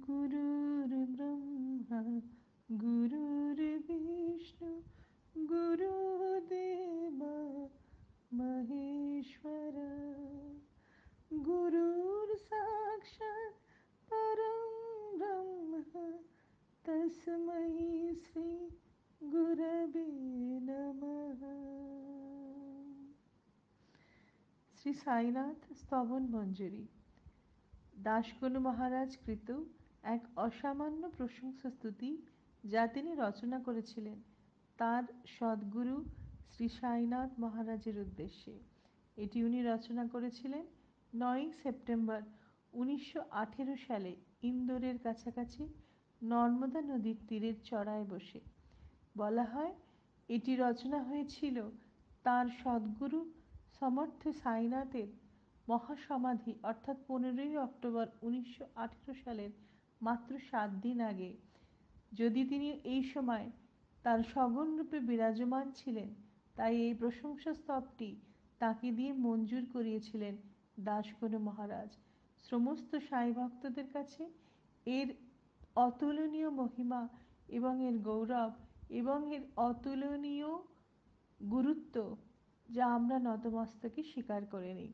गुरुर्ब्रह्मा गुरुर्विष्णु गुरुदेव महेश्वर गुरुर्साक्षात् परं ब्रह्म तस्मै श्री गुरवे नमः। শ্রী সাইনাথ স্তবন মঞ্জুরি দাশগুরু মহারাজ কৃত এক অসামান্য প্রশংসা স্তুতি যা তিনি রচনা করেছিলেন তার সদ্গুরু শ্রী সাইনাথ মহারাজের উদ্দেশ্যে। এটি উনি রচনা করেছিলেন 9 সেপ্টেম্বর 1918 সালে ইন্দোরের কাছাকাছি নর্মদা নদীর তীরের চড়ায় বসে। বলা হয় এটি রচনা হয়েছিল তার সদ্গুরু সমর্থ সাইনাথের মহাসমাধি অর্থাৎ 15 অক্টোবর 1918 সালের মাত্র 7 দিন আগে। যদি তিনি এই সময় তার সগুণ রূপে বিরাজমান ছিলেন, তাই এই প্রশংসা স্তবটি তাকে দিয়ে মঞ্জুর করিয়েছিলেন দাশগুরু মহারাজ। সমস্ত সাই ভক্তদের কাছে এর অতুলনীয় মহিমা এবং এর গৌরব এবং এর অতুলনীয় গুরুত্ব যা আমরা নতমস্তকে স্বীকার করে নিই।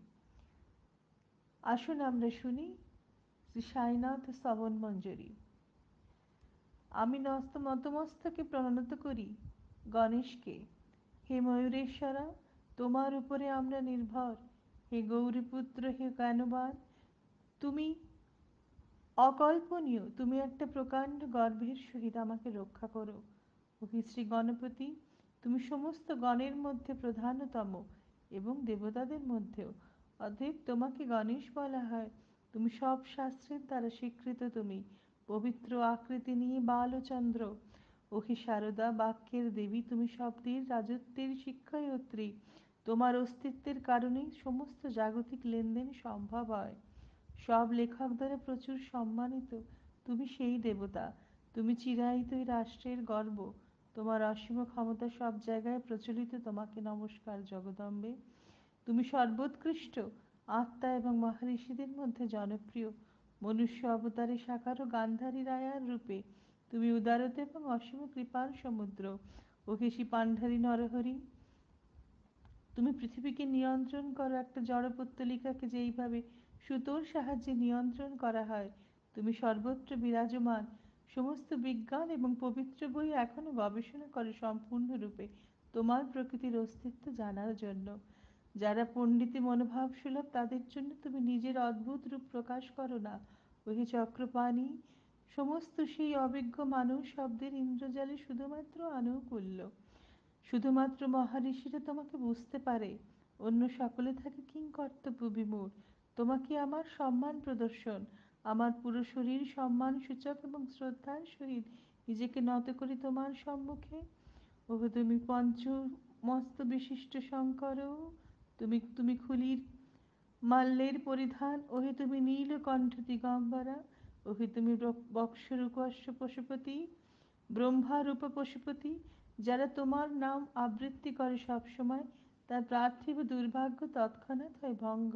আসুন আমরা শুনি শ্রী সাইনাথ স্তবন মঞ্জুরি। আমি নতমস্তকে প্রণত করি গণেশকে। হে ময়ূরেশ্বরা, তোমার উপরে আমরা নির্ভর। হে গৌরীপুত্র, হে জ্ঞানবান, তুমি অকল্পনীয়। তুমি একটা প্রকাণ্ড গর্ভের সহিত আমাকে রক্ষা করো। হে শ্রী গণপতি, তুমি সমস্ত গণের মধ্যে প্রধানতম এবং দেবতাদের মধ্যেও, অতএব তোমাকে গণেশ বলা হয়। তুমি সব শাস্ত্রের দ্বারা স্বীকৃত। তুমি পবিত্র আকৃতি নিয়ে বালচন্দ্র। হে শারদা, বাক্যের দেবী, তুমি শব্দের রাজত্বের শিক্ষায়ত্রী। তোমার অস্তিত্বের কারণেই সমস্ত জাগতিক লেনদেন সম্ভব হয়। সব লেখক দ্বারা প্রচুর সম্মানিত তুমি সেই দেবতা। তুমি চিরায়ত এই রাষ্ট্রের গর্ব। তোমার অসীম ক্ষমতা সব জায়গায় প্রচলিত। তোমাকে নমস্কার জগদম্বে। তুমি সর্বোৎকৃষ্ট আত্মা এবং মহর্ষিদের মধ্যে জনপ্রিয়। মনুষ্য অবতারে সাকার ও গান্ধারী রায়ার রূপে তুমি উদারতা এবং অসীম কৃপার সমুদ্র। হে পাণ্ডারী নরহরি, তুমি পৃথিবীকে নিয়ন্ত্রণ করো একটা জড়পুত্তলিকাকে যেইভাবে সুতোর সাহায্যে নিয়ন্ত্রণ করা হয়। তুমি সর্বত্র বিরাজমান। সমস্ত বিজ্ঞান এবং পবিত্র বই এখনো গবেষণা করে সম্পূর্ণরূপে তোমার প্রকৃতির অস্তিত্ব জানার জন্য। যারা পণ্ডিতি মনোভাব সুলভ তাদের জন্য তুমি নিজের অদ্ভুত রূপ প্রকাশ করো না। হে চক্রপাণি, সমস্ত সেই অভিজ্ঞ মানুষ শব্দের ইন্দ্রজালে শুধুমাত্র আনুকূল্য। শুধুমাত্র মহারিষিরা তোমাকে বুঝতে পারে, অন্য সকলে থাকে কিংকর্তব্য বিমূঢ়। তোমাকে আমার সম্মান প্রদর্শন, আমার পুরো শরীর সম্মান সূচক এবং শ্রদ্ধার সহিত নিজেকে নত করি তোমার সম্মুখে। ওহ তুমি পঞ্চমস্ত বিশিষ্ট শঙ্কর, তুমি তুমি খুলির মাল্যের পরিধান। ওহে তুমি নীলকণ্ঠ দিগম্বরা। ওহে তুমি বক্ষরূপ পশুপতি, ব্রহ্মারূপ পশুপতি। যারা তোমার নাম আবৃত্তি করে সবসময়, তার পার্থিব দুর্ভাগ্য তৎক্ষণাৎ হয় ভঙ্গ।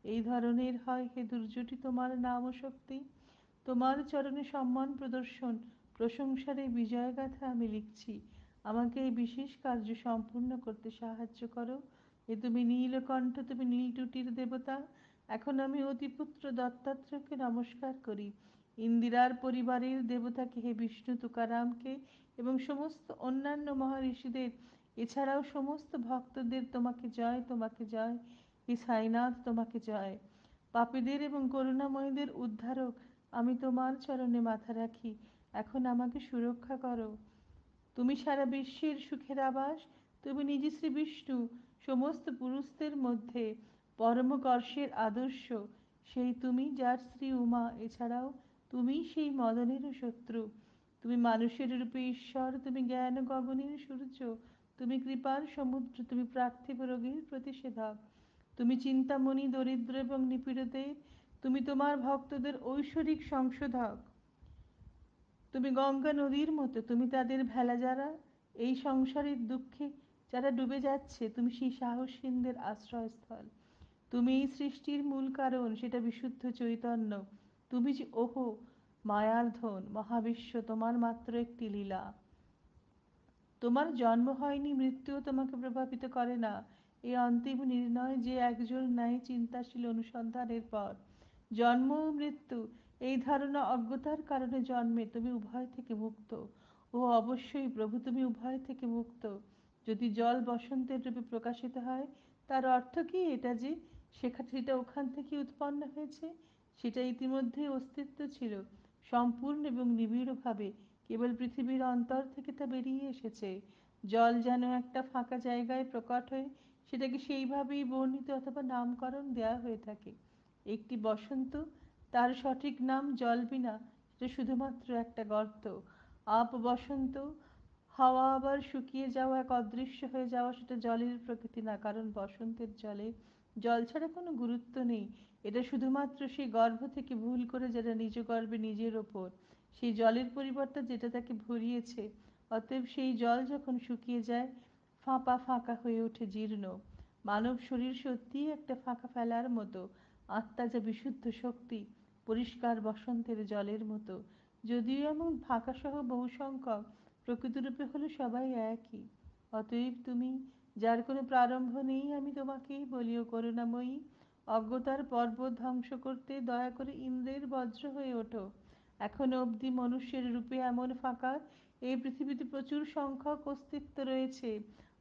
এই ধরনের হয় হে দুর্যটি তোমার নাম ও শক্তি। তোমার চরণে সম্মান প্রদর্শন প্রশংসার এই বিজয়গাথা আমি লিখছি। আমাকে এই বিশেষ কার্য সম্পূর্ণ করতে সাহায্য করো। এ তুমি নীলকণ্ঠ, তুমি নীলটুটির দেবতা। এখন আমি অতিপুত্র দত্তাত্রেয়কে নমস্কার করি। ইন্দিরার পরিবারের দেবতাকে হে বিষ্ণু তুকারামকে এবং সমস্ত অন্যান্য মহর্ষিদের, এছাড়াও সমস্ত ভক্তদের তোমাকে জয়, তোমাকে জয়। হে সাইনাথ, তোমাকে জয়। পাপীদের এবং করুণাময়ীদের উদ্ধারক, আমি তোমার চরণে মাথা রাখি। এখন আমাকে সুরক্ষা করো। তুমি সারা বিশ্বের সুখের আবাস। তুমি নিজে শ্রী বিষ্ণু, সমস্ত পুরুষদের মধ্যে পরমকর্ষের আদর্শ। সেই তুমি যার স্ত্রী উমা। এছাড়াও তুমি সেই মদনেরও শত্রু। তুমি মানুষের রূপে ঈশ্বর। তুমি জ্ঞান গগনের সূর্য। তুমি কৃপার সমুদ্র। তুমি পার্থিব রোগীর প্রতিষেধক। তুমি চিন্তামণি দরিদ্র এবং নিপীড়িতের। তুমি তোমার ভক্তদের ঐশ্বরিক সংশোধক। তুমি গঙ্গা নদীর মতো। তুমি তাদের ভেলা যারা এই সংসারের দুঃখে যারা ডুবে যাচ্ছে, তুমি সেই সাহসীনদের আশ্রয়স্থল। তুমি এই সৃষ্টির মূল কারণ, সেটা বিশুদ্ধ চৈতন্য। তুমি যে ওহো মায়ার ধন, মহাবিশ্ব তোমার মাত্র একটি লীলা। তোমার জন্ম হয়নি, মৃত্যুও তোমাকে প্রভাবিত করে না। এই অন্তিম নির্ণয় যে একজন ন্যায় চিন্তাশীল অনুসন্ধানের পর। জন্ম ও মৃত্যু, এই ধারণা অজ্ঞতার কারণে জন্মে। তুমি উভয় থেকে মুক্ত। ও অবশ্যই প্রভু, তুমি উভয় থেকে মুক্ত। যদি জল বসন্তের রূপে প্রকাশিত হয়, তার অর্থ কি এটা যে সেটা ওখান থেকে উৎপন্ন হয়েছে? সেটা ইতিমধ্যেই অস্তিত্ব ছিল, সম্পূর্ণ এবং নিবিড়ভাবে। কেবল পৃথিবীর অন্তর থেকে তা বেরিয়ে এসেছে। জল যেন একটা ফাঁকা জায়গায় প্রকট হয়ে সেটাকে সেইভাবেই বর্ণিত অথবা নামকরণ দেয়া হয়ে থাকে। একটি বসন্ত, তার সঠিক নাম জলবিনা, সেটা শুধুমাত্র একটা গর্ত। আপ বসন্ত, হাওয়া আবার শুকিয়ে যাওয়া, এক অদৃশ্য হয়ে যাওয়া, সেটা জলের প্রকৃতি না। কারণ বসন্তের জলে জল ছাড়া কোনো গুরুত্ব নেই। এটা শুধুমাত্র সেই গর্ভ থেকে ভুল করে যারা নিজ গর্ভে নিজের ওপর সেই জলের পরিবর্তে যেটা তাকে ভরিয়েছে। অতএব সেই জল যখন শুকিয়ে যায়, ফাঁপা ফাঁকা হয়ে ওঠে, জীর্ণ। মানব শরীর সত্যিই একটা ফাঁকা ফেলার মতো। আত্মা যা বিশুদ্ধ শক্তি, পরিষ্কার বসন্তের জলের মতো। যদিও এমন ফাঁকা সহ বহু সংখ্যক, প্রকৃতিরূপে হলো সবাই একই। অতএব তুমি, যার কোনো প্রারম্ভ নেই, আমি তোমাকেই বলি, ও করুণাময়ী, অজ্ঞতার পর্বত ধ্বংস করতে দয়া করে ইন্দ্রের বজ্র হয়ে ওঠো। এখনো অবধি মনুষ্যের রূপে এমন ফাঁকা এই পৃথিবীতে প্রচুর সংখ্যক অস্তিত্ব রয়েছে।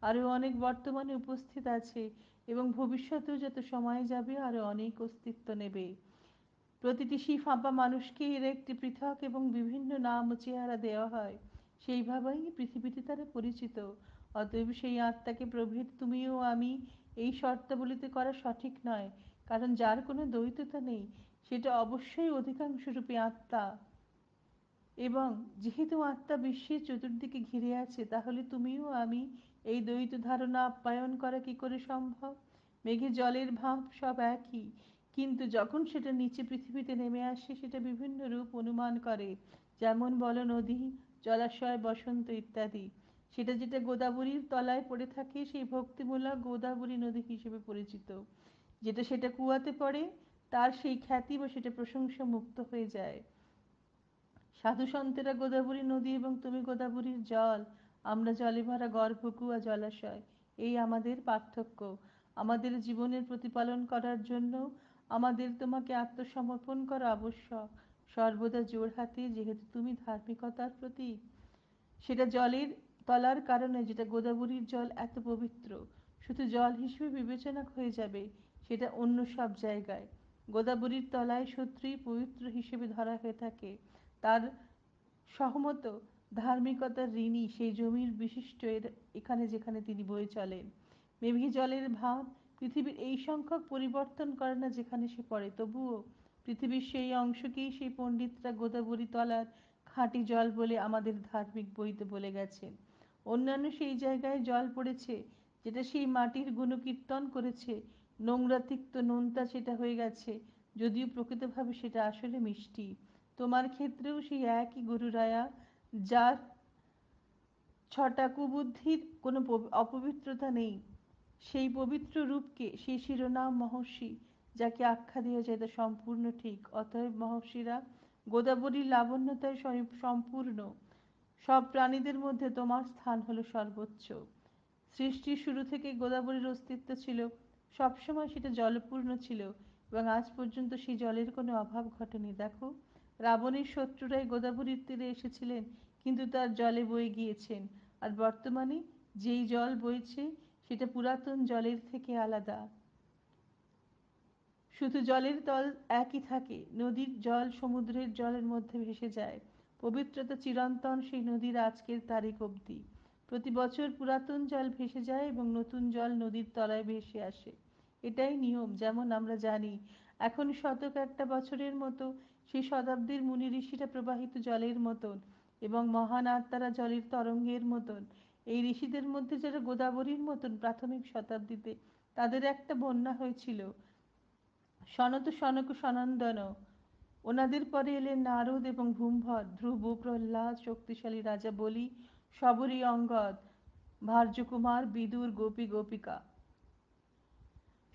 আরও অনেক বর্তমানে উপস্থিত আছে, এবং ভবিষ্যতেও যত সময় যাবে আরও অনেক অস্তিত্ব নেবে। প্রতিটি সেই ফাঁপা মানুষকে এর একটি পৃথক এবং বিভিন্ন নাম ও চেহারা দেওয়া হয়। সেইভাবেই পৃথিবীতে তারা পরিচিত। অতএব সেই আত্মাকে প্রভেদ তুমি ও আমি এই শর্তাবলীতে করা সঠিক নয়। কারণ যার কোনো দ্বৈততা নেই, সেটা অবশ্যই অধিকাংশ রূপে আত্মা। এবং যেহেতু আত্মা বিশ্বের চতুর্দিকে ঘিরে আছে, তাহলে তুমিও আমি এই দ্বৈত ধারণা আপ্যায়ন করা কি করে সম্ভব? মেঘে জলের ভাব সব একই, কিন্তু যখন সেটা নিচে পৃথিবীতে নেমে আসে, সেটা বিভিন্ন রূপ অনুমান করে। যেমন বলো নদী, জলাশয়, বসন্ত ইত্যাদি। সেটা যেটা গোদাবরীর তলায় পড়ে থাকে, সেই ভক্তিমূলক গোদাবরী নদী হিসেবে পরিচিত। যেটা সেটা কুয়াতে পড়ে, তার সেই খ্যাতি বা সেটা প্রশংসা মুক্ত হয়ে যায়। সাধু সন্তেরা গোদাবরী নদী এবং তুমি গোদাবরীর জল। আমরা জলে ভরা গর্ভকুয়া, জলাশয়। এই আমাদের পার্থক্য। আমাদের জীবনের প্রতিপালন করার জন্য আমাদের তোমাকে আত্মসমর্পণ করা আবশ্যক, সর্বদা জোড়হাতে, যেহেতু তুমি ধার্মিকতার প্রতীক। সেটা জলের তলার কারণে, যেটা গোদাবরীর জল এত পবিত্র, শুধু জল হিসেবে বিবেচনা হয়ে যাবে সেটা অন্য সব জায়গায়। গোদাবরীর তলায় সত্যিই পবিত্র হিসেবে ধরা হয়ে থাকে। তার সহমত ধার্মিকতার ঋণী সেই জমির বিশিষ্ট এখানে যেখানে তিনি বয়ে চলেন। মেঘে জলের ভাব পৃথিবীর এই সংখ্যক পরিবর্তন করে না যেখানে সে পড়ে। তবুও পৃথিবীর সেই অংশকেই সেই পণ্ডিতরা গোদাবরী তলার খাঁটি জল বলে আমাদের ধার্মিক বইতে বলে গেছেন। অন্যান্য সেই জায়গায় জল পড়েছে যেটা সেই মাটির গুণকীর্তন করেছে, নোংরা তিক্ত নোনতা সেটা হয়ে গেছে, যদিও প্রকৃতভাবে সেটা আসলে মিষ্টি। তোমার ক্ষেত্রেও সেই একই গুরুরায়া, যার ছটা কুবুদ্ধির কোনো অপবিত্রতা নেই, সেই পবিত্র রূপকে, সেই শিরোনাম মহর্ষি যাকে আখ্যা দেওয়া যায়, তা সম্পূর্ণ ঠিক। অতএব মহর্ষিরা গোদাবরীর লাবণ্যতায় সম্পূর্ণ। সব প্রাণীদের মধ্যে তোমার স্থান হলো সর্বোচ্চ। সৃষ্টির শুরু থেকে গোদাবরীর অস্তিত্ব ছিল, সবসময় সেটা জলপূর্ণ ছিল, এবং আজ পর্যন্ত সেই জলের কোনো অভাব ঘটেনি। দেখো, রাবণের শত্রুরাই গোদাবরীর তীরে এসেছিলেন, কিন্তু তার জলে বয়ে গিয়েছেন। আর বর্তমানে যেই জল বইছে, সেটা পুরাতন জলের থেকে আলাদা। শুধু জলের তল একই থাকে, নদীর জল সমুদ্রের জলের মধ্যে ভেসে যায়। পবিত্রতা চিরন্তন সেই নদীর আজকের তারিখ অবধি। প্রতি বছর পুরাতন জল ভেসে যায় এবং নতুন জল নদীর তলায় ভেসে আসে। এটাই নিয়ম। যেমন আমরা জানি, এখন শতক একটা বছরের মতো, সেই শতাব্দীর মুনি ঋষিরা প্রবাহিত জলের মতন, এবং মহান আত্মারা জলের তরঙ্গের মতন। এই ঋষিদের মধ্যে যারা গোদাবরীর মতন প্রাথমিক শতাব্দীতে, তাদের একটা বন্যা হয়েছিল, সনত সনক সনন্দন। ওনাদের পরে এলেন নারদ এবং ভূমভর, ধ্রুব, প্রহ্লাদ, শক্তিশালী রাজা বলি, শবরী, অঙ্গদ, ভার্যকুমার, বিদুর, গোপী গোপিকা।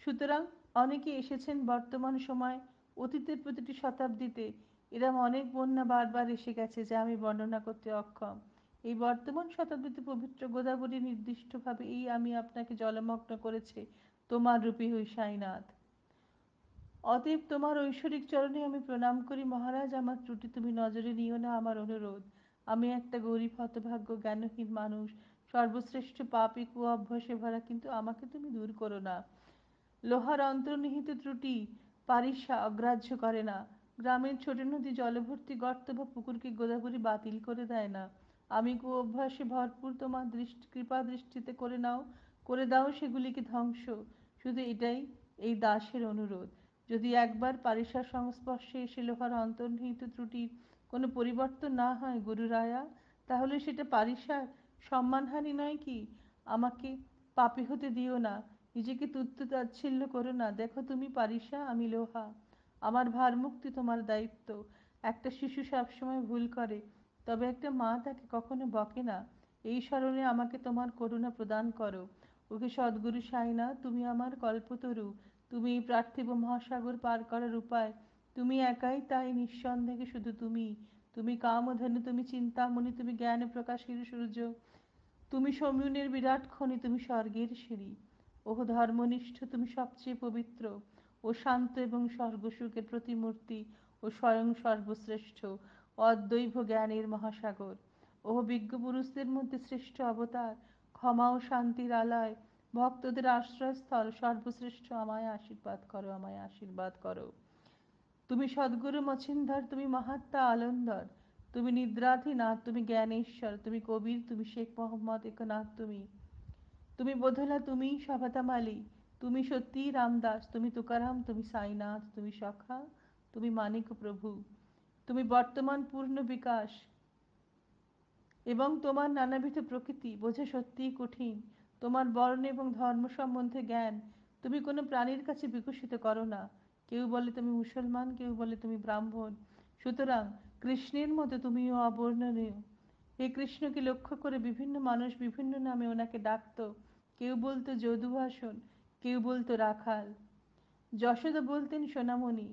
সুতরাং অনেকে এসেছেন বর্তমান সময়, অতীতের প্রতিটি শতাব্দীতে। এরম অনেক বন্যা বারবার এসে গেছে যা আমি বর্ণনা করতে অক্ষম। এই বর্তমান শতাব্দীতে পবিত্র গোদাবরী নির্দিষ্টভাবে এই আমি আপনাকে জলমগ্ন করেছে তোমার রূপী ওই সাইনাথ। অতএব তোমার ঐশ্বরিক চরণে আমি প্রণাম করি মহারাজ, আমার ত্রুটি তুমি নজরে নিও না, আমার অনুরোধ। আমি একটা গরিব হতভাগ্য জ্ঞানহীন মানুষ, সর্বশ্রেষ্ঠ পাপী কুঅভ্যাসে ভরা, কিন্তু আমাকে তুমি দূর করো না। লোহার অন্তর্নিহিত ত্রুটি পারিষা অগ্রাহ্য করে না। গ্রামের ছোট নদী জলভর্তি গর্ত বা পুকুরকে গোদাবরী বাতিল করে দেয় না। আমি কুঅভ্যাসে ভরপুর, তোমার কৃপা দৃষ্টিতে করে দাও সেগুলিকে ধ্বংস। শুধু এটাই এই দাসের অনুরোধ। যদি একবার পারিষার সংস্পর্শে এসে লোহার অন্তর্নিহিত ত্রুটির কোনো পরিবর্তন না হয় গুরুরায়া, তাহলে সেটা পারিষার সম্মানহানি নয় কি? আমাকে পাপী হতে দিও না, নিজেকে তুচ্ছ তাচ্ছিল্য করো না। দেখো তুমি পারিষা, আমি লোহা, আমার ভারমুক্তি তোমার দায়িত্ব। একটা শিশু সবসময় ভুল করে, তবে একটা মা তাকে কখনো বকে না। এই স্মরণে আমাকে তোমার করুণা প্রদান করো। ওকে সদ্গুরু সাইনা, তুমি আমার কল্পতরু, তুমি এই পার্থিব মহাসাগর পার করার উপায়, তুমি একাই তাই, নিঃসন্দেহে শুধু তুমি। তুমি কামধেনু, তুমি চিন্তামণি, তুমি জ্ঞান প্রকাশের সূর্য, তুমি সমুনের বিরাট খনি, তুমি স্বর্গের সিঁড়ি। ওহ ধর্মনিষ্ঠ, তুমি সবচেয়ে পবিত্র ও শান্ত এবং স্বর্গসুখের প্রতিমূর্তি ও স্বয়ং সর্বশ্রেষ্ঠ অদ্বৈত জ্ঞানের মহাসাগর। ওহ বিজ্ঞ পুরুষদের মধ্যে শ্রেষ্ঠ অবতার, ক্ষমা ও শান্তির আলয়, ভক্তদের আশ্রয়স্থল, সর্বশ্রেষ্ঠ, আমায় আশীর্বাদ করো, আমায় আশীর্বাদ করো। তুমি সদ্গুরু মছিন্দর, তুমি মহাত্মা আলন্দর, তুমি নিদ্রাধিনাথ, তুমি জ্ঞানেশ্বর, তুমি কবির, তুমি শেখ মোহাম্মদ একনাথ, তুমি তুমি বোধলা, তুমি সভাতামালি, তুমি সত্যি রামদাস, তুমি তুকারাম, তুমি সাইনাথ, তুমি সখা, তুমি মানিক প্রভু। তুমি বর্তমান পূর্ণ বিকাশ এবং তোমার নানাবিধ প্রকৃতি বোঝা সত্যিই কঠিন। তোমার বর্ণ এবং ধর্ম সম্বন্ধে জ্ঞান তুমি কোনো প্রাণীর কাছে বিকশিত করো না। কেউ বলে তুমি মুসলমান, কেউ বলে তুমি ব্রাহ্মণ, সুতরাং কৃষ্ণের মতো তুমিও অবর্ণনীয়। এই কৃষ্ণকে লক্ষ্য করে বিভিন্ন মানুষ বিভিন্ন নামে ওনাকে ডাকত। কেউ বলতো যদুভাষণ, কেউ বলতো রাখাল, যশোদা বলতেন সোনামণি,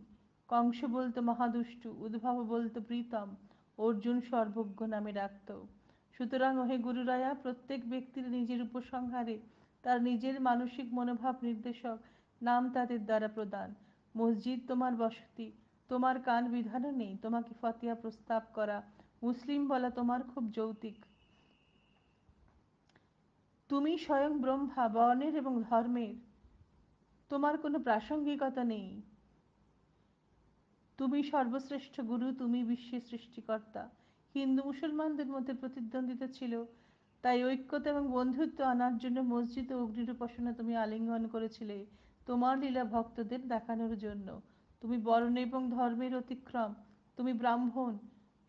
কংস বলতো মহাদুষ্টু, উদ্ভব বলতো প্রীতম, অর্জুন সর্বজ্ঞ নামে ডাকত। সুতরাং ওহে গুরুরায়া, প্রত্যেক ব্যক্তির নিজের উপসংহারে তার নিজের মানসিক মনোভাব নির্দেশক নাম তাদের দ্বারা প্রদান। মসজিদ তোমার বসতি, তোমার কান বিধানও নেই, তোমাকে ফতিয়া প্রস্তাব করা, মুসলিম বলা তোমার খুব যৌক্তিক। তুমি স্বয়ং ব্রহ্মা, বর্ণের এবং ধর্মের তোমার কোনো প্রাসঙ্গিকতা নেই। তুমি সর্বশ্রেষ্ঠ গুরু, তুমি বিশ্বের সৃষ্টিকর্তা। হিন্দু মুসলমানদের মধ্যে প্রতিদ্বন্দ্বিতা ছিল, তাই ঐক্যতা এবং বন্ধুত্ব আনার জন্য মসজিদ ও অগ্নির উপাসনা তুমি আলিঙ্গন করেছিলে তোমার লীলা ভক্তদের দেখানোর জন্য। তুমি বর্ণ এবং ধর্মের অতিক্রম, তুমি ব্রাহ্মণ,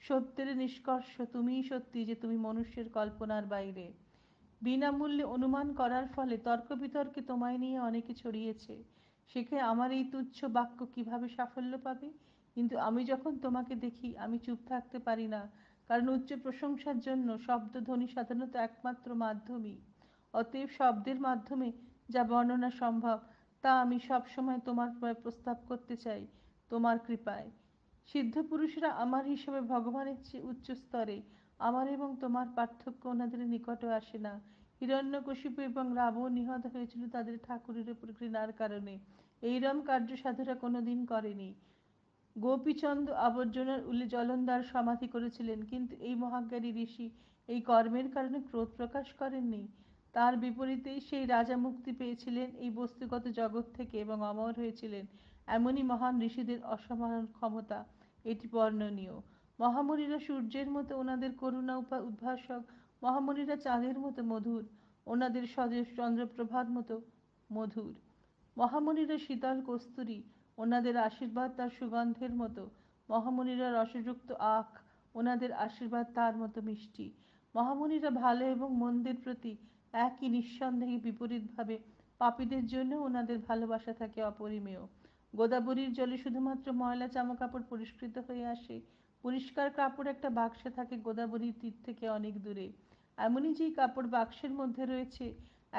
সত্যের নিষ্কর্ষ, তুমিই সত্যি যে তুমি মনুষ্যের কল্পনার বাইরে। বিনামূল্যে অনুমান করার ফলে তর্ক বিতর্কে তোমায় নিয়ে অনেকে ছড়িয়েছে। সেখানে আমার এই তুচ্ছ বাক্য কিভাবে সাফল্য পাবে? কিন্তু আমি যখন তোমাকে দেখি আমি চুপ থাকতে পারি না, কারণ উচ্চ প্রশংসার জন্য শব্দধ্বনি সাধারণত একমাত্র মাধ্যমই। অতএব শব্দের মাধ্যমে যা বর্ণনা সম্ভব তা আমি সবসময় তোমার প্রস্তাব করতে চাই, তোমার কৃপায়। সিদ্ধ পুরুষরা আমার হিসেবে ভগবানের চেয়ে উচ্চ স্তরে, আমার এবং তোমার পার্থক্য ওনাদের নিকটও আসে না। হিরণ্যকশিপু এবং রাবণ নিহত হয়েছিল তাদের ঠাকুরের উপর ঘৃণার কারণে। এইরম কার্য সাধুরা কোনোদিন করেনি। গোপীচন্দ আবর্জনার উলে জলন্ধার সমাধি করেছিলেন, কিন্তু এই মহাজ্ঞানী ঋষি এই কর্মের কারণে ক্রোধ প্রকাশ করেননি। তার বিপরীতেই সেই রাজা মুক্তি পেয়েছিলেন এই বস্তুগত জগৎ থেকে এবং অমর হয়েছিলেন। এমনই মহান ঋষিদের অসাধারণ ক্ষমতা, এটি বর্ণনীয়। মহামুনিরা সূর্যের মতো ওনাদের করুণা উদ্ভাসক, মহামুনিরা চাঁদের মতো মধুর, ওনাদের স্বদেশ চন্দ্রপ্রভার মতো মধুর। মহামুনিরা শীতল কস্তুরী, ওনাদের আশীর্বাদ তার সুগন্ধের মতো। মহামুনিরা রসযুক্ত আখ, ওনাদের আশীর্বাদ তার মতো মিষ্টি। মহামুনিরা ভালো এবং মন্দের প্রতি একই নিঃসন্দেহে বিপরীতভাবে, পাপীদের জন্য ওনাদের ভালোবাসা থাকে অপরিমেয়। গোদাবরীর জলে শুধুমাত্র ময়লা জামাকাপড় পরিষ্কৃত হয়ে আসে, পরিষ্কার কাপড় একটা বাক্সে থাকে গোদাবরীর তীর থেকে অনেক দূরে। এমনই যেই কাপড় বাক্সের মধ্যে রয়েছে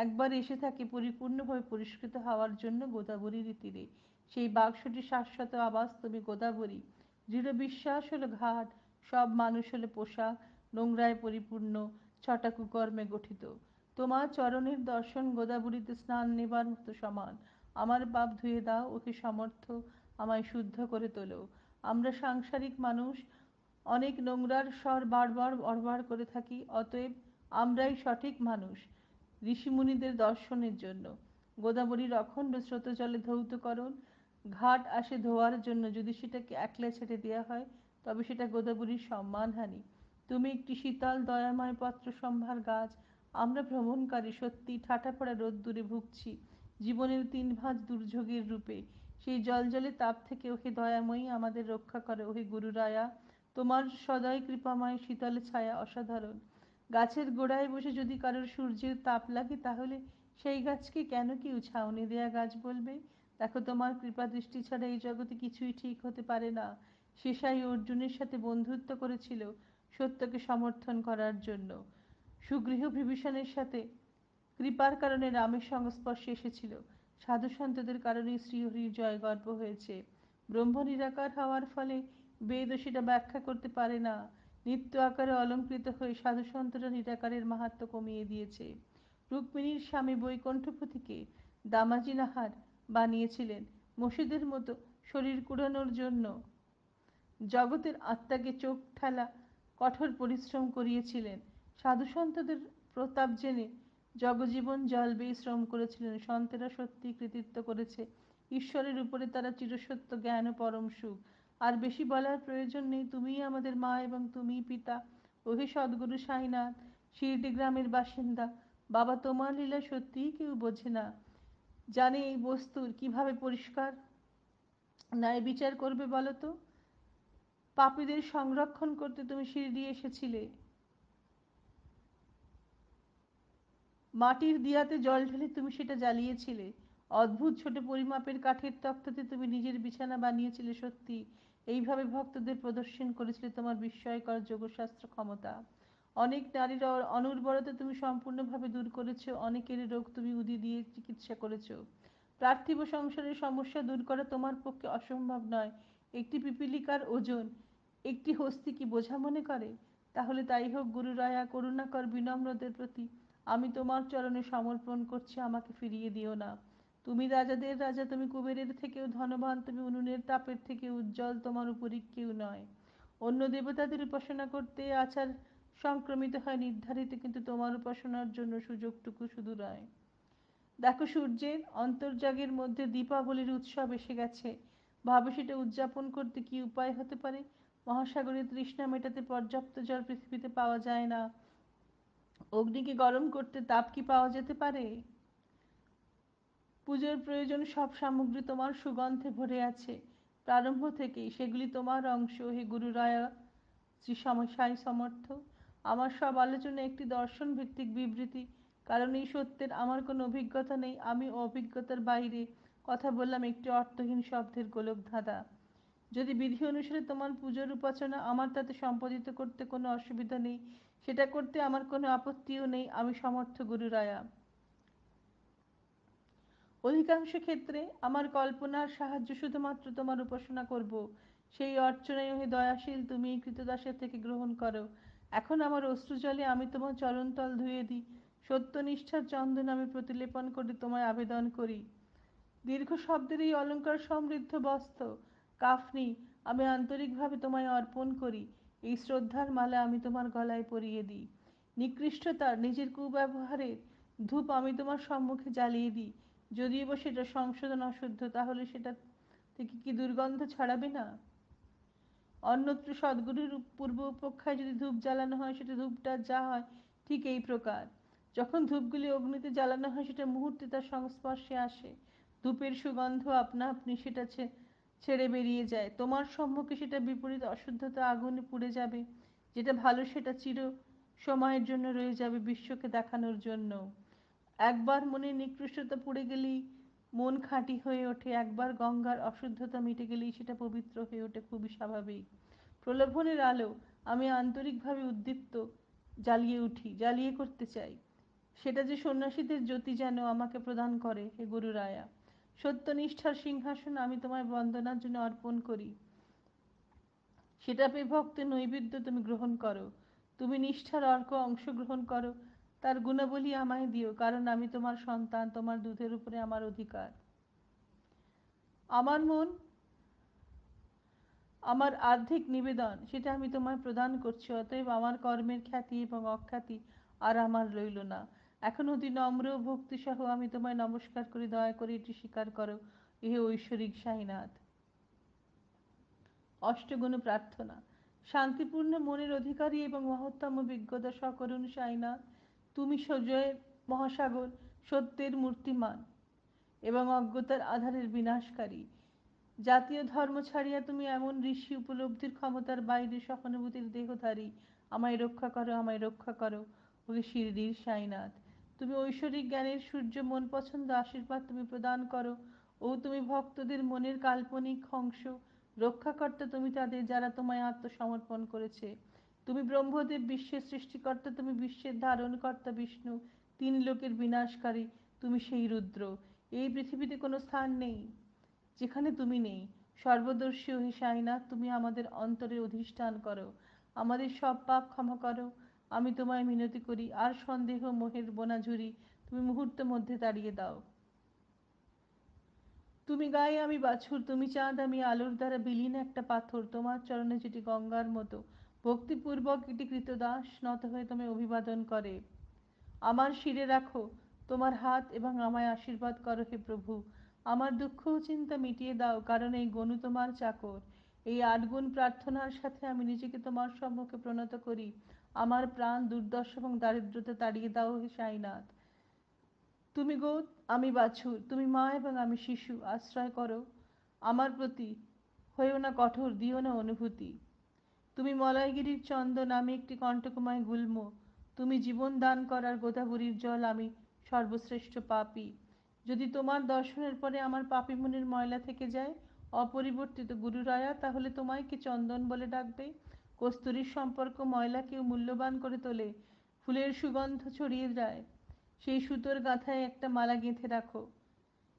একবার এসে থাকে পরিপূর্ণভাবে পরিষ্কৃত হওয়ার জন্য গোদাবরীর তীরে। সেই বাক্সটি শাশ্বত আবাস, তুমি গোদাবরী। দৃঢ় বিশ্বাস হলো ঘাট, সব মানুষ হলো পোশাক, নোংরায় পরিপূর্ণ, ছটা কুকর্মে গঠিত। তোমার চরণের দর্শন গোদাবরীতে স্নান নেবার মতো সমান। আমার পাপ ধুয়ে দাও, ওকে সমর্থ, আমায় শুদ্ধ করে তোলো। আমরা সাংসারিক মানুষ, অনেক নোংরার স্বর বারবার বড়বার করে থাকি, অতএব আমরাই সঠিক মানুষ ঋষিমুনিদের দর্শনের জন্য। গোদাবরীর অখণ্ড স্রোতজলে ধৌতকরণ, ঘাট আসে ধোয়ার জন্য, যদি সেটাকে একলা ছেড়ে দেওয়া হয় তবে সেটা গোদাবরীর সম্মানহানি। তুমি একটি শীতল দয়াময় পত্র সম্ভার গাছ, আমরা ভ্রমণকারী, সত্যি ঠাটা পড়া রোদ্দুরে ভুগছি জীবনের 3 ভাঁজ দুর্যোগের রূপে। সেই জলজলে তাপ থেকে ওহে দয়াময়ী আমাদের রক্ষা করো। ওহে গুরুরায়া, তোমার সদয় কৃপাময় শীতল ছায়া অসাধারণ। গাছের গোড়ায় বসে যদি কারোর সূর্যের তাপ লাগে তাহলে সেই গাছকে কেন কেউ ছাউনি দেয়া গাছ বলবে? দেখো, তোমার কৃপা দৃষ্টি ছাড়া এই জগতে কিছুই ঠিক হতে পারে না। শেষাই অর্জুনের সাথে বন্ধুত্ব করেছিল সত্যকে সমর্থন করার জন্য। সুগৃহ বিভীষণের সাথে কৃপার কারণে রামের সংস্পর্শে এসেছিল। সাধু সন্তদের কারণে শ্রীহরির জয় গর্ব হয়েছে। ব্রহ্ম নিরাকার হওয়ার ফলে বেদও সেটা ব্যাখ্যা করতে পারে না। নিত্য আকারে অলঙ্কৃত হয়ে সাধু সন্তরা নিরাকারের মাহাত্ম্য কমিয়ে দিয়েছে। রুক্মিণীর স্বামী বৈকুণ্ঠপতিকে দামাজি নাহার বানিয়েছিলেন মসজিদের মতো শরীর কুড়ানোর জন্য। জগতের আত্মাকে চোখ ঠেলা কঠোর পরিশ্রম করিয়েছিলেন। সাধু সন্তদের প্রতাপ জেনে জগজীবন জল বেয়ে শ্রম করেছিলেন। সন্তেরা সত্যি কৃতিত্ব করেছে ঈশ্বরের উপরে, তারা চিরসত্য জ্ঞান ও পরম সুখ। আর বেশি বলার প্রয়োজন নেই, তুমিই আমাদের মা এবং তুমিই পিতা। ওহে সদ্গুরু সাইনাথ, শিরডি গ্রামের বাসিন্দা বাবা, তোমার লীলা সত্যিই কেউ বোঝে না, জানে এই বস্তুর কিভাবে পরিষ্কার ন্যায় বিচার করবে বলো তো? পাপীদের সংরক্ষণ করতে তুমি শিরডি এসেছিলে। মাটির দিয়াতে জল ঢেলে তুমি সেটা জ্বালিয়েছিলে। অদ্ভুত ছোট পরিমাপের কাঠের তক্তাতে তুমি নিজের বিছানা বানিয়েছিলে। সত্যি এইভাবে ভক্তদের প্রদর্শন করেছিলে তোমার বিস্ময়কর যোগশাস্ত্র ক্ষমতা। অনেক নারীর অনুর্বরতা তুমি সম্পূর্ণভাবে দূর করেছো, অনেকের রোগ তুমি উদি দিয়ে চিকিৎসা করেছো। পার্থিব সংসারের সমস্যা দূর করা তোমার পক্ষে অসম্ভব নয়। একটি পিপীলিকার ওজন একটি হস্তি কি বোঝা মনে করে? তাহলে তাই হোক গুরুরায়া, করুণাকর বিনম্রদের প্রতি আমি তোমার চরণে সমর্পণ করছি, আমাকে ফিরিয়ে দিও না। তুমি রাজাদের রাজা, তুমি কুবেরের থেকেও ধনবান, তুমি উনুনের তাপের থেকে উজ্জ্বল, তোমার উপরি কেউ নয়। অন্য দেবতাদের উপাসনা করতে আচার সংক্রমিত হয় নির্ধারিত, কিন্তু তোমার উপাসনার জন্য সুযোগটুকু শুধু নয়। দেখো, সূর্যের অন্তর্যাগের মধ্যে দীপাবলির উৎসব এসে গেছে। ভাবে সেটা উদযাপন করতে কি উপায় হতে পারে? মহাসাগরের তৃষ্ণা মেটাতে পর্যাপ্ত জল পৃথিবীতে পাওয়া যায় না। অগ্নিকে গরম করতে তাপ কি পাওয়া যেতে পারে? পুজোর প্রয়োজন সব সামগ্রী তোমার সুগন্ধে ভরে আছে প্রারম্ভ থেকেই, সেগুলি তোমার অংশ। হে গুরুরায়া শ্রী সাই সমর্থ, আমার সব আলোচনা একটি দর্শন ভিত্তিক বিবৃতি, কারণ এই সত্যের আমার কোনো অভিজ্ঞতা নেই। আমি অভিজ্ঞতার বাইরে কথা বললাম একটি অর্থহীন শব্দের গোলক ধাঁধা। যদি বিধি অনুসারে তোমার পুজোর উপাসনা আমার তাতে সম্পাদিত করতে কোনো অসুবিধা নেই, সেটা করতে আমার কোনো আপত্তিও নেই। আমি সমর্থ গুরুরায়া। অধিকাংশ ক্ষেত্রে আমার কল্পনার সাহায্য শুধুমাত্র তোমার উপাসনা করব, সেই অর্চনায় ওহে দয়াশীল তুমি এই কৃতদাসের থেকে গ্রহণ করো। এখন আমার অশ্রুজলে আমি তোমার চরণতল ধুয়ে দিই, সত্যনিষ্ঠার চন্দন আমি প্রতিলেপন করে তোমায় আবেদন করি। দীর্ঘ শব্দের এই অলঙ্কার সমৃদ্ধ বস্ত্র কাফনি আমি আন্তরিকভাবে তোমায় অর্পণ করি। এই শ্রদ্ধার মালা আমি তোমার গলায় পরিয়ে দিই। নিকৃষ্টতার নিজের কুব্যবহারের ধূপ আমি তোমার সম্মুখে জ্বালিয়ে দিই। যদিও বা সেটা সংশোধন অশুদ্ধ, তাহলে সেটা থেকে কি দুর্গন্ধ ছড়াবে না? অন্যত্র সদ্গুরুর পূর্ব উপেক্ষায় যদি ধূপ জ্বালানো হয়, সেটা ধূপটা যা হয় ঠিক এই প্রকার। যখন ধূপগুলি অগ্নিতে জ্বালানো হয় সেটা মুহূর্তে তার সংস্পর্শে আসে, ধূপের সুগন্ধ আপনা আপনি সেটা ছেড়ে বেরিয়ে যায়। তোমার সম্মুখে সেটা বিপরীত অশুদ্ধতা আগুনে পুড়ে যাবে। যেটা ভালো সেটা চির সময়ের জন্য রয়ে যাবে বিশ্বকে দেখানোর জন্য। একবার মনের নিকৃষ্টতা পুড়ে গেলেই মন খাঁটি হয়ে ওঠে, একবার গঙ্গার অশুদ্ধতা মিটে গেলেই সেটা পবিত্র হয়ে ওঠে, খুবই স্বাভাবিক। প্রলোভনের আলো আমি আন্তরিকভাবে উদ্দীপ্ত জ্বালিয়ে উঠি, জ্বালিয়ে করতে চাই। সেটা যে সন্ন্যাসীদের জ্যোতি যেন আমাকে প্রদান করে। হে গুরুরায়া, সত্যনিষ্ঠার সিংহাসন আমি তোমায় বন্দনার জন্য অর্পণ করি। সেটা পেয়ে ভক্তের নৈবেদ্য তুমি গ্রহণ করো। তুমি নিষ্ঠার অর্ঘ্য অংশগ্রহণ করো। তার গুণাবলী আমায় দিও, কারণ আমি তোমার সন্তান, তোমার দুধের উপরে আমার অধিকার। আমার মন, আমার আর্ধিক নিবেদন, সেটা আমি তোমায় প্রদান করছি। অতএব আমার কর্মের খ্যাতি এবং অখ্যাতি আর আমার রইল না। এখন অতি নম্র ও ভক্তিসহ আমি তোমায় নমস্কার করি, দয়া করে এটি স্বীকার করো, হে ঐশ্বরিক সাইনাথ। অষ্টগুণ প্রার্থনা। শান্তিপূর্ণ মনের অধিকারী এবং মহত্তম বিজ্ঞতা সকরুণ সাইনাথ, তুমি সজয়ের মহাসাগর, সত্যের মূর্তিমান এবং অজ্ঞতার আধারের বিনাশকারী। জাতীয় ধর্ম ছাড়িয়া তুমি এমন ঋষি উপলব্ধির ক্ষমতার বাইরে সহানুভূতির দেহধারী। আমায় রক্ষা করো, আমায় রক্ষা করো, ওহে শিরডির সাইনাথ। তুমি ঐশ্বরিক জ্ঞানের সূর্য, মন পছন্দ আশীর্বাদ তুমি প্রদান করো। ও তুমি ভক্তদের মনের কাল্পনিক অংশ, রক্ষাকর্তা তুমি তাদের, যারা তোমায় আত্মসমর্পণ করেছে। তুমি ব্রহ্মদেব, বিশ্বের সৃষ্টিকর্তা, তুমি বিশ্বের ধারণকর্তা বিষ্ণু, তিন লোকের বিনাশকারী, তুমি সেই রুদ্র। এই পৃথিবীতে কোনো স্থান নেই যেখানে তুমি নেই। সর্বদর্শী হে সাইনাথ, তুমি আমাদের অন্তরে অধিষ্ঠান করো, আমাদের সব পাপ ক্ষমা করো। আমি তোমায় মিনতি করি, আর সন্দেহ মোহের বোনাঝুরি তুমি মুহূর্ত মধ্যে তাড়িয়ে দাও। তুমি গায়ে, আমি বাছুর, তুমি চাঁদ, আমি আলোর দ্বারা বিলীন একটা পাথর, তোমার চরণে যেটি গঙ্গার মতো। ভক্তিপূর্বক এটি কৃতদাস নত হয়ে তোমায় অভিবাদন করে। আমার শিরে রাখো তোমার হাত এবং আমায় আশীর্বাদ করো হে প্রভু। আমার দুঃখ ও চিন্তা মিটিয়ে দাও, কারণ এই গনু তোমার চাকর। এই ৮ গুণ প্রার্থনার সাথে আমি নিজেকে তোমার সম্মুখে প্রণত করি। আমার প্রাণ, দুর্দশা এবং দারিদ্রতা তাড়িয়ে দাও হে সাইনাথ। তুমি গোদ, আমি বাছুর, তুমি মা এবং আমি শিশু, আশ্রয় করো আমার প্রতি, হয়েও না কঠোর, দিও না অনুভূতি। তুমি মলয়গিরির চন্দন, আমি একটি কণ্টকময় গুল্ম। তুমি জীবন দান করার গোদাবরীর জল, আমি সর্বশ্রেষ্ঠ পাপী। যদি তোমার দর্শনের পরে আমার পাপী মনের ময়লা থেকে যায় অপরিবর্তিত গুরুরায়া, তাহলে তোমায় কি চন্দন বলে ডাকবে? কস্তুরীর সম্পর্ক ময়লাকেও মূল্যবান করে তোলে, ফুলের সুগন্ধ ছড়িয়ে যায়। সেই সুতোর গাঁথায় একটা মালা গেঁথে রাখো।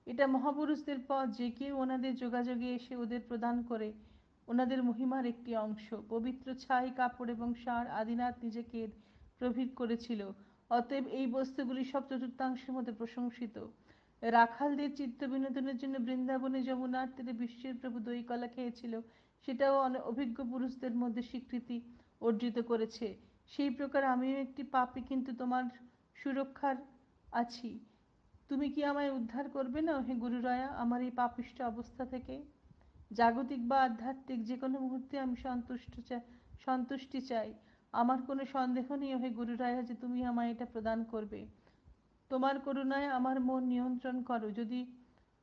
এটা মহাপুরুষদের পথ, যে কেউ ওনাদের যোগাযোগে এসে ওদের প্রদান করে ওনাদের মহিমার একটি অংশ। পবিত্র ছাই, কাপড় এবং সার আদিনাথ নিজেকে প্রভৃত করেছিল। অতএব এই বস্তুগুলি সব চতুর্থাংশের মধ্যে প্রশংসিত। রাখালদের চিত্ত বিনোদনের জন্য বৃন্দাবনে যমুনার তীরে বিশ্বের প্রভু দই কলা খেয়েছিল, সেটাও অভিজ্ঞ পুরুষদের মধ্যে স্বীকৃতি অর্জিত করেছে। সেই প্রকার আমিও একটি পাপী, কিন্তু তোমার সুরক্ষার আছি। তুমি কি আমায় উদ্ধার করবে না হে গুরুরায়া আমার এই পাপিষ্ঠ অবস্থা থেকে? জাগতিক বা আধ্যাত্মিক যে কোনো মুহূর্তে আমি সন্তুষ্টি চাই। আমার কোনো সন্দেহ নেই হে গুরুরায়া যে তুমি আমায় এটা প্রদান করবে। তোমার করুণায় আমার মন নিয়ন্ত্রণ করো। যদি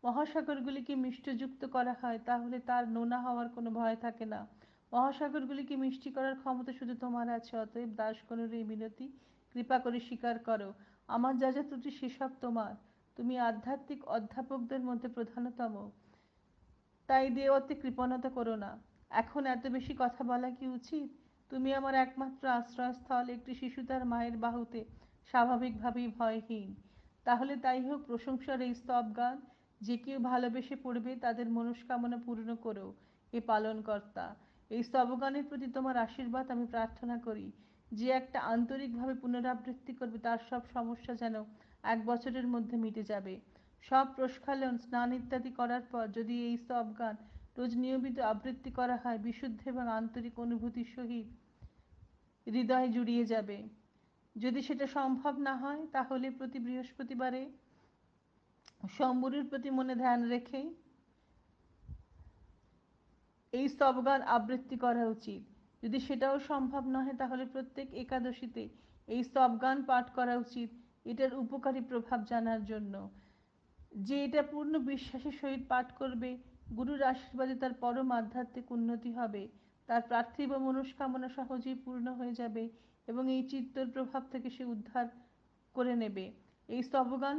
মহাসাগরগুলিকে মিষ্টযুক্ত করা হয়, তাহলে তার নোনা হওয়ার কোনো ভয় থাকে না। মহাসাগরগুলিকে মিষ্টি করার ক্ষমতা শুধু তোমার আছে। অতএব দাসগণের এই মিনতি কৃপা করে স্বীকার করো। আমার যা যা ত্রুটি সেসব তোমার। তুমি আধ্যাত্মিক অধ্যাপকদের মধ্যে প্রধানতম, তাই দেওয়াতে কৃপণতা করো না। এখন এত বেশি কথা বলা কি উচিত? তুমি আমার একমাত্র আশ্রয়স্থল। একটি শিশু তার মায়ের বাহুতে স্বাভাবিকভাবেই ভয়হীন। তাহলে তাই হোক, প্রশংসার এই স্তব গান যে কেউ ভালোবেসে পড়বে, তাদের মনস্কামনা পূর্ণ করো এ পালনকর্তা। এই স্তবগানের প্রতি তোমার আশীর্বাদ আমি প্রার্থনা করি। যে একটা আন্তরিকভাবে পুনরাবৃত্তি করবে, তার সব সমস্যা যেন ১ বছরের মধ্যে মিটে যাবে। সব প্রস্খালন, স্নান ইত্যাদি করার পর যদি এই স্তব গান রোজ নিয়মিত আবৃত্তি করা হয়, বিশুদ্ধ এবং আন্তরিক অনুভূতির সহিত হৃদয় জুড়িয়ে যাবে। যদি সেটা সম্ভব না হয়, তাহলে প্রতি বৃহস্পতিবারে শম্ভুর প্রতি মনে ধ্যান রেখে এই স্তবগান আবৃত্তি করা উচিত। যদি সেটাও সম্ভব না হয়, তাহলে প্রত্যেক একাদশীতে এই স্তবগান পাঠ করা উচিত, এটার উপকারী প্রভাব জানার জন্য। যে এটা পূর্ণ বিশ্বাসের সহিত পাঠ করবে, গুরুর আশীর্বাদে তার পরম আধ্যাত্মিক উন্নতি হবে। তার পার্থিব মনস্কামনা সহজেই পূর্ণ হয়ে যাবে এবং এই চিত্তর প্রভাব থেকে সে উদ্ধার করে নেবে। এই স্তবগান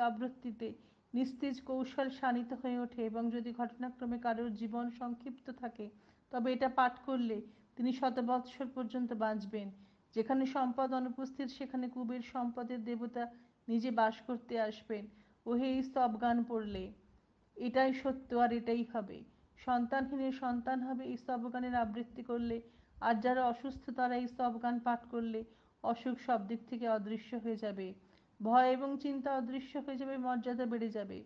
আবৃত্তিতে নিস্তেজ কৌশল শানিত হয়ে ওঠে, এবং যদি ঘটনাক্রমে কারোর জীবন সংক্ষিপ্ত থাকে, তবে এটা পাঠ করলে তিনি ১০০ বৎসর পর্যন্ত বাঁচবেন। যেখানে সম্পদ অনুপস্থিত, সেখানে কুবের সম্পদের দেবতা নিজে বাস করতে আসবেন। ওহে এই স্তব গান পড়লে এটাই সত্য আর এটাই হবে। সন্তানহীনের সন্তান হবে এই স্তবগানের আবৃত্তি করলে, আর যারা অসুস্থ তারা এই স্তবগান পাঠ করলে অসুখ সব দিক থেকে অদৃশ্য হয়ে যাবে, ভয় এবং চিন্তা অদৃশ্য হয়ে যাবে, মর্যাদা বেড়ে যাবে।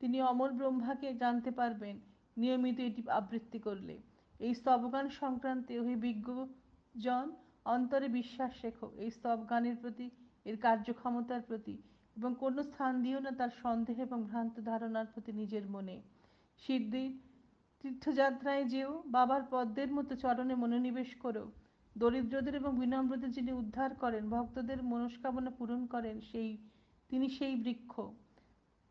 তিনি অমর ব্রহ্মাকে জানতে পারবেন নিয়মিত এটি আবৃত্তি করলে। এই স্তবগান সংক্রান্তে ওই বিজ্ঞজন অন্তরে বিশ্বাস রেখো এই স্তবগানের প্রতি, এর কার্যক্ষমতার প্রতি, এবং কোনো স্থান দিও না তার সন্দেহ এবং ভ্রান্ত ধারণার প্রতি নিজের মনে। শিরডির তীর্থযাত্রায় যেও, বাবার পদ্মের মতো চরণে মনোনিবেশ করো। দরিদ্রদের এবং বিনম্রদের যিনি উদ্ধার করেন, ভক্তদের মনস্কামনা পূরণ করেন, তিনি সেই বৃক্ষ।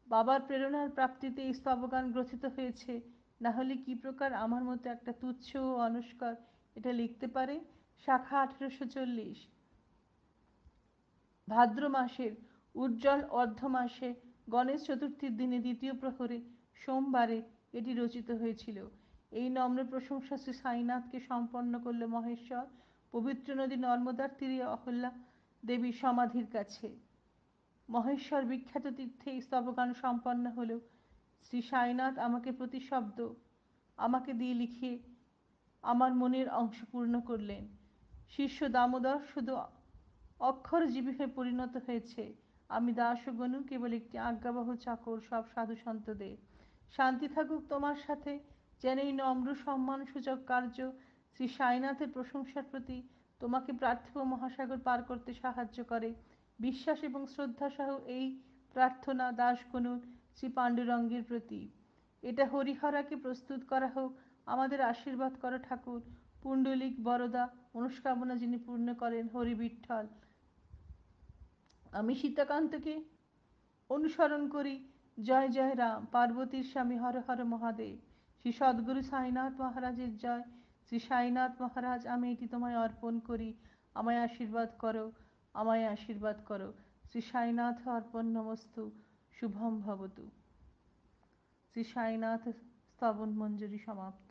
বাবার প্রেরণার প্রাপ্তিতে এই স্তবগান গ্রথিত হয়েছে, না হলে কি প্রকার আমার মতো একটা তুচ্ছ ও অনুষ্কার এটা লিখতে পারে? শাখা 1840। ভাদ্র মাসের উজ্জ্বল অর্ধ মাসে গণেশ চতুর্থীর দিনে দ্বিতীয় প্রহরে সোমবারে এটি রচিত হয়েছিল। এই নম্র প্রশংসা শ্রী সাইনাথকে সম্পন্ন করল মহেশ্বর পবিত্র নদী নর্মদার তীরে অহল্যা দেবীর সমাধির কাছে। মহেশ্বর বিখ্যাত তীর্থে এই স্তবগান সম্পন্ন হল। শ্রী সাইনাথ আমাকে প্রতি শব্দ আমাকে দিয়ে লিখিয়ে আমার মনের অংশ পূর্ণ করলেন। শিষ্য দামোদর শুধু অক্ষরজীবী হয়ে পরিণত হয়েছে, আমি দাস ও গনু কেবল একটি আজ্ঞাবহ চাকর সব সাধু সন্তদের। শান্তি থাকুক তোমার সাথে, যেন এই নম্র সম্মানসূচক কার্য শ্রী সাইনাথের প্রশংসার প্রতি তোমাকে পার্থিব মহাসাগর পার করতে সাহায্য করে। বিশ্বাস এবং শ্রদ্ধা সহ এই প্রার্থনা দাসগণুর শ্রী পাণ্ডুরঙ্গের প্রতি। এটা হরিহরাকে প্রস্তুত করা হোক। আমাদের আশীর্বাদ করো ঠাকুর। পুণ্ডলিক বরদা, মনস্কামনা যিনি পূর্ণ করেন, হরি বিঠ্ঠল। আমি সীতাকান্তকে অনুসরণ করি। জয় জয় রাম। পার্বতীর স্বামী হর হর মহাদেব। শ্রী সদ্গুরু সাইনাথ মহারাজের জয়। শ্রী সাইনাথ মহারাজ, আমি এটি তোমায় অর্পণ করি, আমায় আশীর্বাদ করো, আমায় আশীর্বাদ করো। শ্রী সাইনাথ অর্পণ নমস্তু। শুভম ভবতু। শ্রী সাইনাথ স্তবন মঞ্জুরি সমাপ্ত।